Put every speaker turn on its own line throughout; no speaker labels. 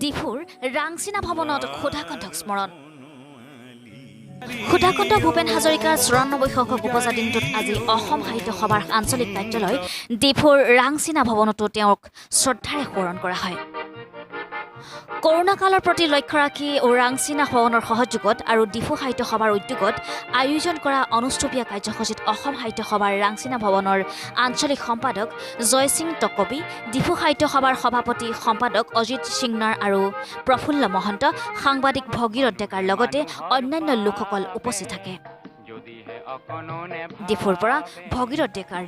ডিফুৰ ৰাংচিনা ভৱনত ক্ষুধাকণ্ঠক স্মৰণ ক্ষুধাকণ্ঠ ভূপেন হাজৰিকাৰ ৯৪ সংখ্যক উপজা দিনটোত আজি অসম সাহিত্য সভাৰ আঞ্চলিক কাৰ্যালয় ডিফুৰ ৰাংচিনা ভৱনতো তেওঁক শ্ৰদ্ধাৰে সোঁৱৰণ কৰা হয় কৰোনা কালৰ প্ৰতি লক্ষ্য ৰাখি ৰাংচিনা ভৱনৰ সহযোগত আৰু ডিফু সাহিত্য সভাৰ উদ্যোগত আয়োজন কৰা অনুষ্ঠুপীয়া কাৰ্যসূচীত অসম সাহিত্য সভাৰ ৰাংচিনা ভৱনৰ আঞ্চলিক সম্পাদক জয়সিং টকবি ডিফু সাহিত্য সভাৰ সভাপতি সম্পাদক অজিত সিংনাৰ আৰু প্ৰফুল্ল মহন্ত সাংবাদিক ভগীৰথ ডেকাৰ লগতে অন্যান্য লোকসকল উপস্থিত থাকে ডিফুৰ পৰা ভগীৰথ ডেকাৰ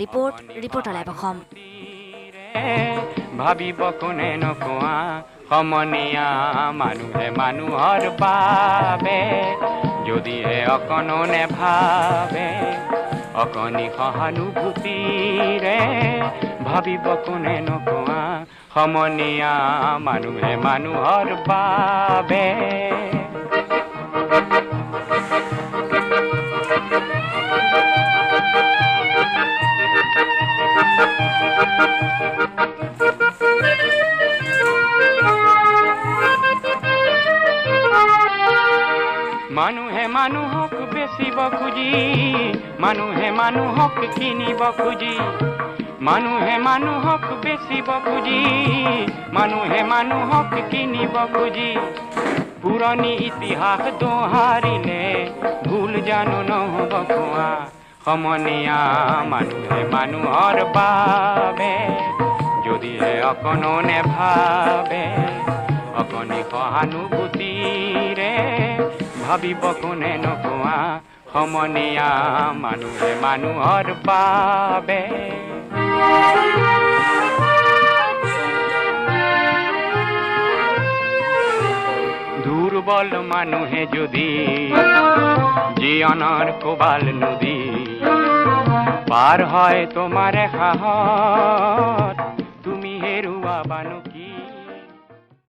ৰিপৰ্টাৰ লাইভ অসম
ভাবিব কোনে নকোৱা সমনীয়া মানুহে মানুহৰ বাবে যদিহে অকণো নেভাবে অকণি সহানুভূতিৰে ভাবিব কোনে নকোৱা সমনীয়া মানুহে মানুহৰ বাবে মানুহে মানুহক বেচিব খুজি মানুহে মানুহক কিনিব খুজি মানুহে মানুহক বেচিব খুজি মানুহে মানুহক কিনিব খুজি পুৰণি ইতিহাস দোহাৰিলে ভুল জানো নহ'ব কোৱা সমনীয়া মানুহে মানুহৰ বাবে যদিহে অকণো নেভাবে অকণি সহানুভূতিৰে ভাবিব কোনে নকোৱা সমনীয়া মানুহে মানুহৰ বাবে দুৰ্বল মানুহে যদি জীৱনৰ কোবাল নদী পাৰ হয় তোমাৰ সাহত তুমি হেৰুৱাবা